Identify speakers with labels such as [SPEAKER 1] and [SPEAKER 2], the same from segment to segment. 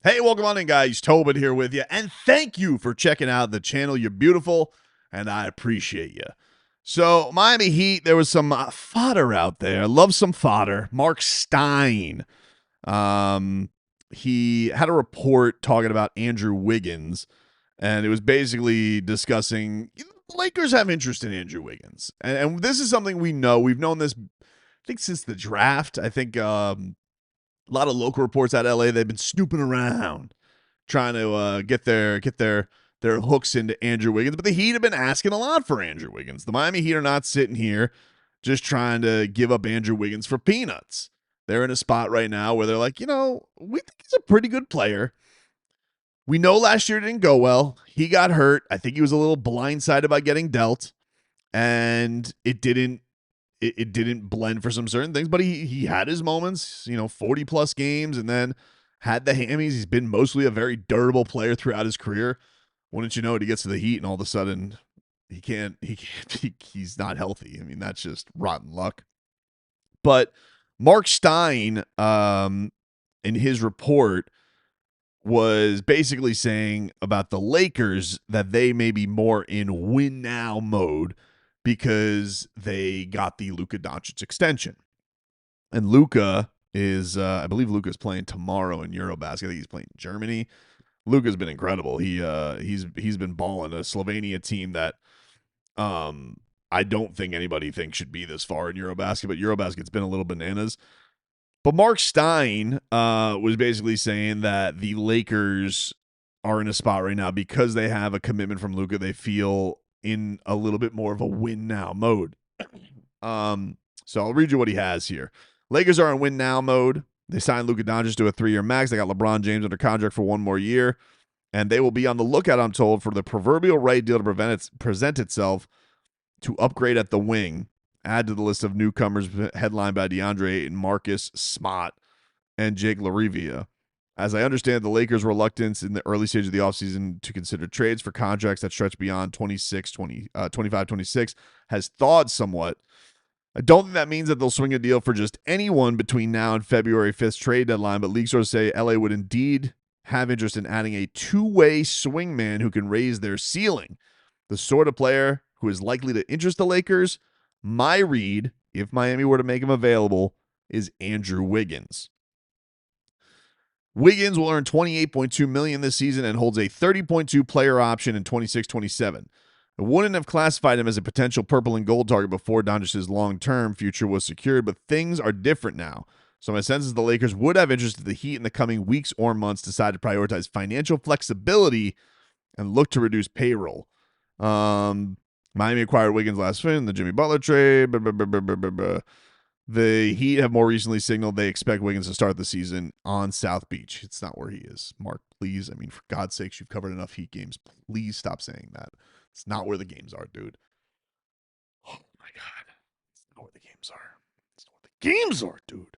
[SPEAKER 1] Hey, welcome on in, guys. Tobin here with you. And thank you for checking out the channel. You're beautiful, and I appreciate you. So, Miami Heat, there was some fodder out there. I love some fodder. Marc Stein. Um, he had a report talking about Andrew Wiggins, and it was basically discussing the Lakers have interest in Andrew Wiggins. And this is something we know. We've known this, I think, since the draft. I think a lot of local reports out of LA, they've been snooping around trying to get their hooks into Andrew Wiggins. But the Heat have been asking a lot for Andrew Wiggins. The Miami Heat are not sitting here just trying to give up Andrew Wiggins for peanuts. They're in a spot right now where they're like, we think he's a pretty good player. We know last year didn't go well. He got hurt. I think he was a little blindsided by getting dealt, and it didn't blend for some certain things, but he had his moments, 40 plus games, and then had the hammies. He's been mostly a very durable player throughout his career. Wouldn't you know it, he gets to the Heat and all of a sudden he's not healthy. I mean, that's just rotten luck. But Marc Stein, in his report, was basically saying about the Lakers that they may be more in win now mode because they got the Luka Doncic extension. And Luka is, I believe Luka's playing tomorrow in Eurobasket. I think he's playing Germany. Luka's been incredible. He's been balling. A Slovenia team that I don't think anybody thinks should be this far in Eurobasket, but Eurobasket's been a little bananas. But Marc Stein was basically saying that the Lakers are in a spot right now because they have a commitment from Luka. They feel in a little bit more of a win now mode. So I'll read you what he has here. Lakers are in win now mode. They signed Luka Doncic to a 3-year max. They got LeBron James under contract for one more year, and they will be on the lookout, I'm told, for the proverbial right deal to present itself to upgrade at the wing. Add to the list of newcomers headlined by DeAndre Ayton, Marcus Smart, and Jake LaRivia. As I understand, the Lakers' reluctance in the early stage of the offseason to consider trades for contracts that stretch beyond 25-26 has thawed somewhat. I don't think that means that they'll swing a deal for just anyone between now and February 5th trade deadline, but league sources say LA would indeed have interest in adding a two-way swingman who can raise their ceiling. The sort of player who is likely to interest the Lakers, my read, if Miami were to make him available, is Andrew Wiggins. Wiggins will earn $28.2 million this season and holds a $30.2 player option in 26-27. I wouldn't have classified him as a potential purple and gold target before Doncic's long-term future was secured, but things are different now. So my sense is the Lakers would have interest in the Heat in the coming weeks or months, decide to prioritize financial flexibility and look to reduce payroll. Miami acquired Wiggins last spring, the Jimmy Butler trade. The Heat have more recently signaled they expect Wiggins to start the season on South Beach. It's not where he is. Mark, please. I mean, for God's sakes, you've covered enough Heat games. Please stop saying that. It's not where the games are, dude. Oh my God. It's not where the games are. It's not where the games are, dude.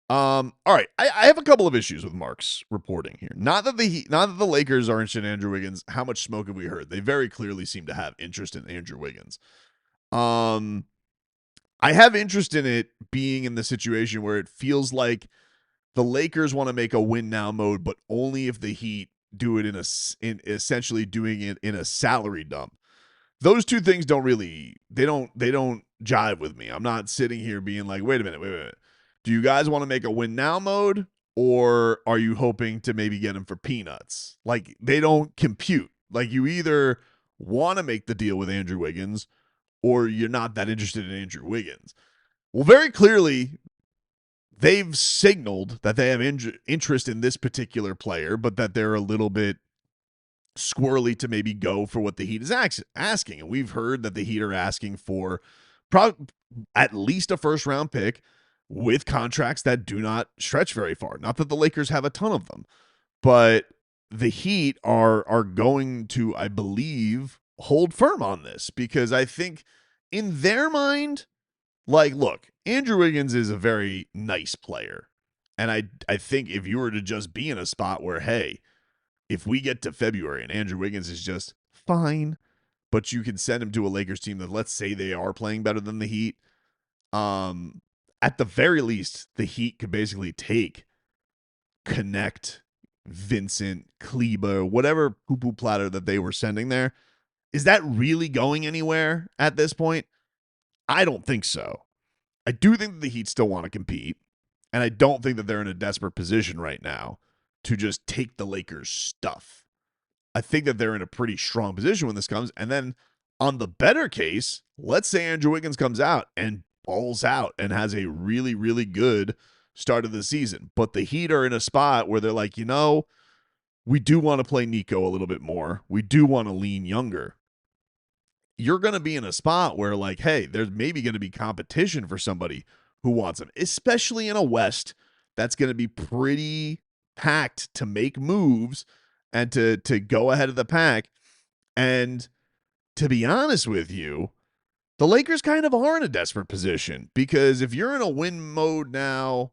[SPEAKER 1] All right. I have a couple of issues with Mark's reporting here. Not that the Lakers are interested in Andrew Wiggins. How much smoke have we heard? They very clearly seem to have interest in Andrew Wiggins. I have interest in it being in the situation where it feels like the Lakers want to make a win now mode, but only if the Heat do it in essentially doing it in a salary dump. Those two things don't jive with me. I'm not sitting here being like, wait a minute. Do you guys want to make a win now mode, or are you hoping to maybe get him for peanuts? Like, they don't compute. Like, you either want to make the deal with Andrew Wiggins or you're not that interested in Andrew Wiggins. Well, very clearly, they've signaled that they have interest in this particular player, but that they're a little bit squirrely to maybe go for what the Heat is asking. And we've heard that the Heat are asking for at least a first-round pick with contracts that do not stretch very far. Not that the Lakers have a ton of them, but the Heat are going to, I believe, hold firm on this, because I think in their mind, like, look, Andrew Wiggins is a very nice player. And I think if you were to just be in a spot where, hey, if we get to February and Andrew Wiggins is just fine, but you can send him to a Lakers team that, let's say, they are playing better than the Heat, at the very least, the Heat could basically connect Vincent, Kleba, whatever poo-poo platter that they were sending there, is that really going anywhere at this point? I don't think so. I do think that the Heat still want to compete, and I don't think that they're in a desperate position right now to just take the Lakers' stuff. I think that they're in a pretty strong position when this comes. And then on the better case, let's say Andrew Wiggins comes out and balls out and has a really, really good start of the season. But the Heat are in a spot where they're like, we do want to play Nico a little bit more. We do want to lean younger. You're going to be in a spot where, like, hey, there's maybe going to be competition for somebody who wants him, especially in a West that's going to be pretty packed to make moves and to go ahead of the pack. And to be honest with you, the Lakers kind of are in a desperate position because if you're in a win mode now,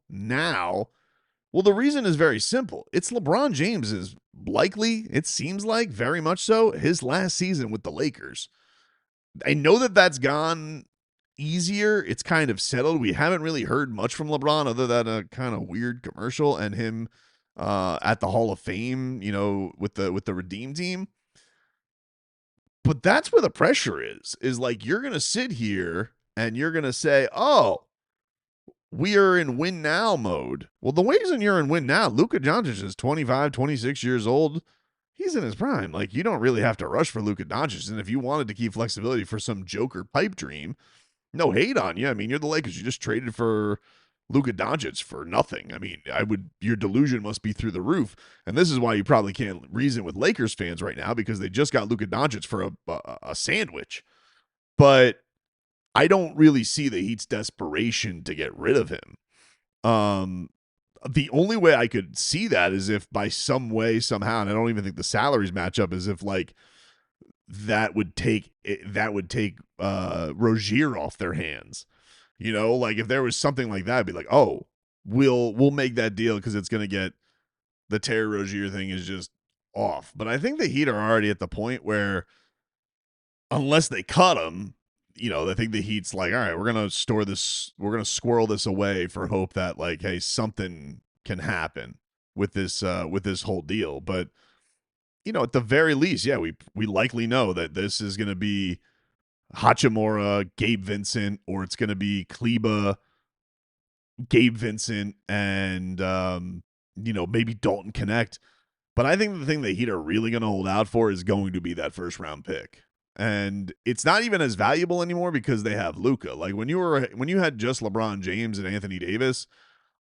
[SPEAKER 1] well, the reason is very simple. It's LeBron James is likely, it seems like very much so, his last season with the Lakers. I know that that's gone easier. It's kind of settled. We haven't really heard much from LeBron other than a kind of weird commercial and him at the Hall of Fame, with the Redeem team. But that's where the pressure is like you're going to sit here and you're going to say, oh, we are in win now mode. Well, the reason you're in win now, Luka Doncic is 25, 26 years old. He's in his prime. Like, you don't really have to rush for Luka Doncic. And if you wanted to keep flexibility for some Joker pipe dream, no hate on you. I mean, you're the Lakers. You just traded for Luka Doncic for nothing. I mean, your delusion must be through the roof. And this is why you probably can't reason with Lakers fans right now because they just got Luka Doncic for a sandwich. But I don't really see the Heat's desperation to get rid of him. The only way I could see that is if by some way, somehow, and I don't even think the salaries match up, is if like that would take Rozier off their hands. Like if there was something like that, I'd be like, oh, we'll make that deal because it's gonna get the Terry Rozier thing is just off. But I think the Heat are already at the point where unless they cut him, I think the Heat's like, all right, we're gonna squirrel this away for hope that like, hey, something can happen with this whole deal. But at the very least, yeah, we likely know that this is gonna be Hachimura, Gabe Vincent, or it's gonna be Kleba, Gabe Vincent, and maybe Dalton Connect. But I think the thing the Heat are really gonna hold out for is going to be that first round pick. And it's not even as valuable anymore because they have Luka. Like when you had just LeBron James and Anthony Davis,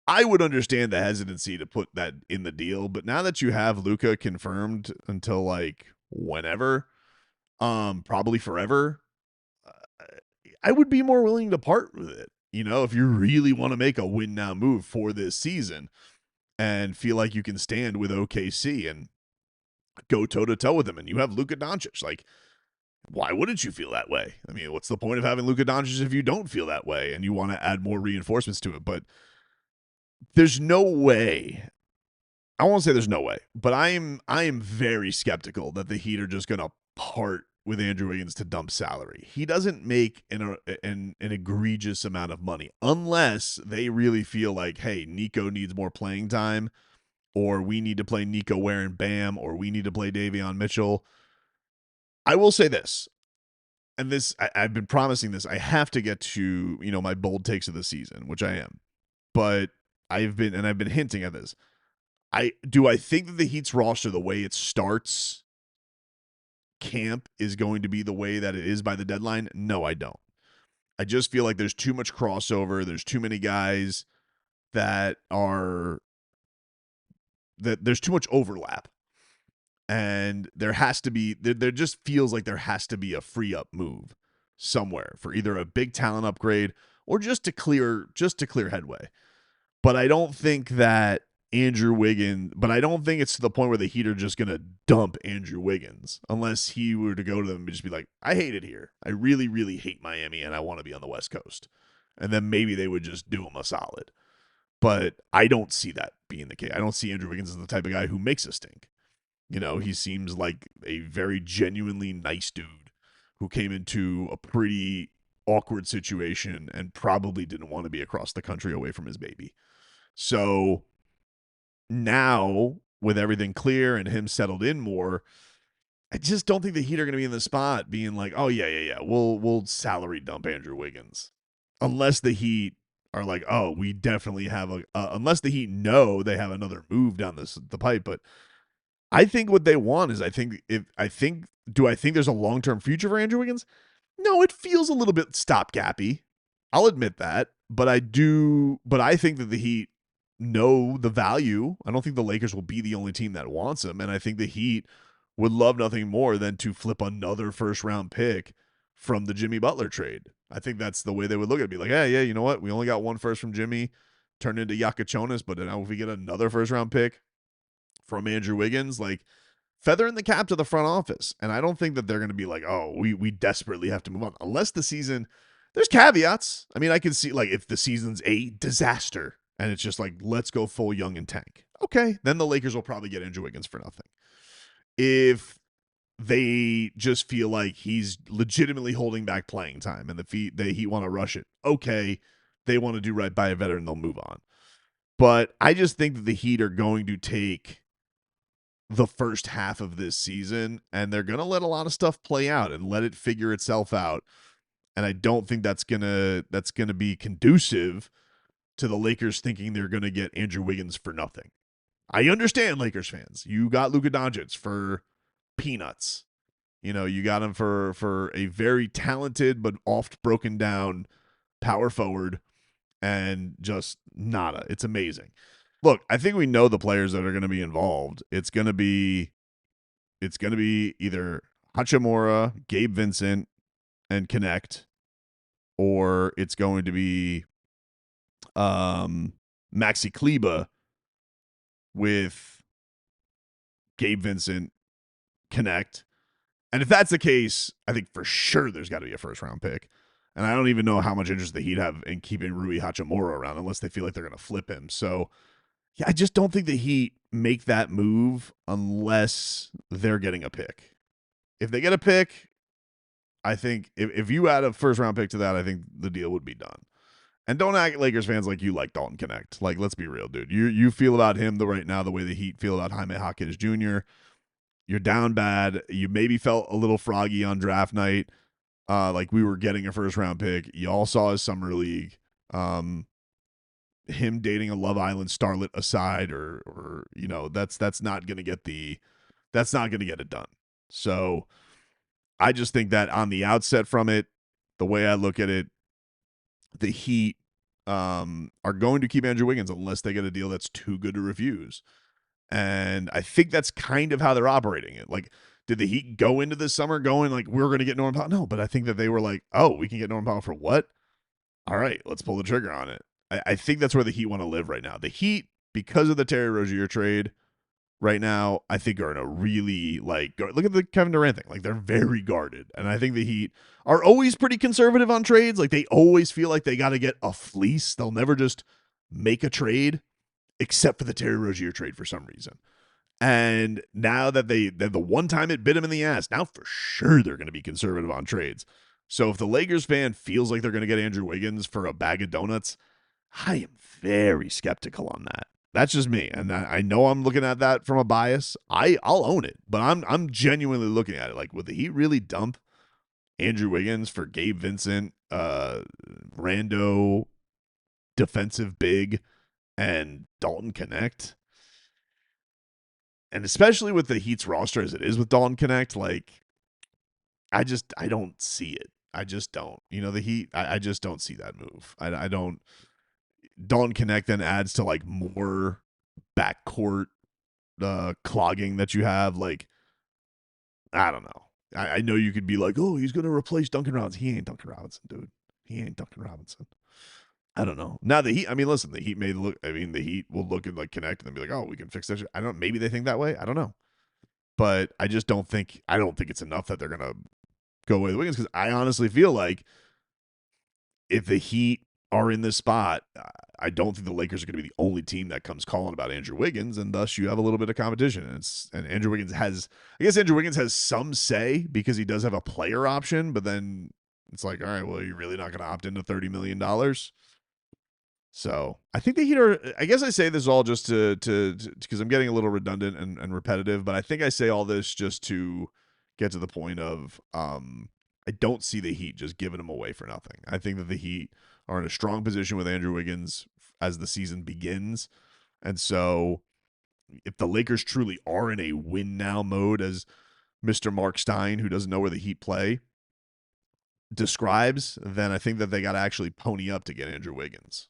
[SPEAKER 1] I would understand the hesitancy to put that in the deal. But now that you have Luka confirmed until like whenever, probably forever, I would be more willing to part with it. If you really want to make a win now move for this season and feel like you can stand with OKC and go toe to toe with them, and you have Luka Doncic, like. Why wouldn't you feel that way? I mean, what's the point of having Luka Doncic if you don't feel that way and you want to add more reinforcements to it? But there's no way. I won't say there's no way, but I am very skeptical that the Heat are just going to part with Andrew Wiggins to dump salary. He doesn't make an egregious amount of money unless they really feel like, hey, Nico needs more playing time, or we need to play Nico Ware and Bam, or we need to play Davion Mitchell. I will say this, and this I've been promising this. I have to get to my bold takes of the season, which I am, but I've been hinting at this. I think that the Heat's roster, the way it starts camp, is going to be the way that it is by the deadline? No, I don't. I just feel like there's too much crossover. There's too many guys that there's too much overlap. And there just feels like there has to be a free up move somewhere for either a big talent upgrade or just to clear headway. But I don't think that I don't think it's to the point where the Heat are just going to dump Andrew Wiggins unless he were to go to them and just be like, I hate it here. I really, really hate Miami and I want to be on the West Coast. And then maybe they would just do him a solid. But I don't see that being the case. I don't see Andrew Wiggins as the type of guy who makes a stink. He seems like a very genuinely nice dude who came into a pretty awkward situation and probably didn't want to be across the country away from his baby. So now with everything clear and him settled in more, I just don't think the Heat are going to be in the spot being like, oh yeah, we'll salary dump Andrew Wiggins, unless the Heat are like, oh, we definitely have unless the Heat know they have another move down the pipe. But I think what they want is, do I think there's a long term future for Andrew Wiggins? No, it feels a little bit stopgappy. I'll admit that, but I think that the Heat know the value. I don't think the Lakers will be the only team that wants him, and I think the Heat would love nothing more than to flip another first round pick from the Jimmy Butler trade. I think that's the way they would look at it. Be like, yeah, you know what? We only got one first from Jimmy, turned into Yakachonis, but now if we get another first round pick from Andrew Wiggins, like, feather in the cap to the front office. And I don't think that they're going to be like, oh, we desperately have to move on. Unless the season, there's caveats. I mean, I can see, like, if the season's a disaster and it's just like, let's go full young and tank. Okay, then the Lakers will probably get Andrew Wiggins for nothing. If they just feel like he's legitimately holding back playing time and the Heat want to rush it, okay, they want to do right by a veteran, they'll move on. But I just think that the Heat are going to take the first half of this season and they're going to let a lot of stuff play out and let it figure itself out. And I don't think that's going to be conducive to the Lakers thinking they're going to get Andrew Wiggins for nothing. I understand, Lakers fans. You got Luka Doncic for peanuts. You know, you got him for a very talented but oft broken down power forward and just nada. It's amazing. Look, I think we know the players that are going to be involved. It's going to be either Hachimura, Gabe Vincent, and Connect, or it's going to be Maxi Kleba with Gabe Vincent, Connect. And if that's the case, I think for sure there's got to be a first round pick. And I don't even know how much interest the Heat have in keeping Rui Hachimura around unless they feel like they're going to flip him. So, yeah, I just don't think the Heat make that move unless they're getting a pick. If they get a pick, I think if you add a first round pick to that, I think the deal would be done. And don't act, Lakers fans, like you like Dalton Connect. Like, let's be real, dude. You feel about him right now the way the Heat feel about Jaime Jaquez Jr. You're down bad. You maybe felt a little froggy on draft night. Like we were getting a first round pick. You all saw his summer league. Him dating a Love Island starlet aside, or you know, that's not gonna get it done. So I just think that on the outset from it, the way I look at it, the Heat are going to keep Andrew Wiggins unless they get a deal that's too good to refuse. And I think that's kind of how they're operating it. Like, did the Heat go into this summer going like, we're going to get Norman Powell? No, but I think that they were like, oh, we can get Norman Powell for what? All right, let's pull the trigger on it. I think that's where the Heat want to live right now. The Heat, because of the Terry Rozier trade right now, I think are in a really, like, look at the Kevin Durant thing. Like, they're very guarded. And I think the Heat are always pretty conservative on trades. Like, they always feel like they got to get a fleece. They'll never just make a trade, except for the Terry Rozier trade for some reason. And now that the one time it bit him in the ass, now for sure they're going to be conservative on trades. So if the Lakers fan feels like they're going to get Andrew Wiggins for a bag of donuts, I am very skeptical on that. That's just me, and I know I'm looking at that from a bias. I'll own it, but I'm genuinely looking at it like, would the Heat really dump Andrew Wiggins for Gabe Vincent, rando defensive big, and Dalton Connect? And especially with the Heat's roster as it is with Dalton Connect, like, I don't see it. I just don't. You know, the Heat, I just don't see that move. I don't. Dalton Connect then adds to like more backcourt clogging that you have. Like, I don't know. I know you could be like, oh, he's going to replace Duncan Robinson. He ain't Duncan Robinson, dude. He ain't Duncan Robinson. I don't know. Now the Heat, I mean, listen, the Heat the Heat will look at like Connect and then be like, oh, we can fix that. Maybe they think that way. I don't know. But I don't think it's enough that they're going to go away with Wiggins, because I honestly feel like if the Heat are in this spot, I don't think the Lakers are going to be the only team that comes calling about Andrew Wiggins, and thus you have a little bit of competition. And Andrew Wiggins has some say because he does have a player option, but then it's like, all right, well, you're really not going to opt into $30 million. So I think the Heat are. I guess I say this all just to because I'm getting a little redundant and repetitive, but I think I say all this just to get to the point of I don't see the Heat just giving them away for nothing. I think that the Heat are in a strong position with Andrew Wiggins as the season begins, and so if the Lakers truly are in a win now mode, as Mr. Marc Stein, who doesn't know where the Heat play, describes, then I think that they got to actually pony up to get Andrew Wiggins.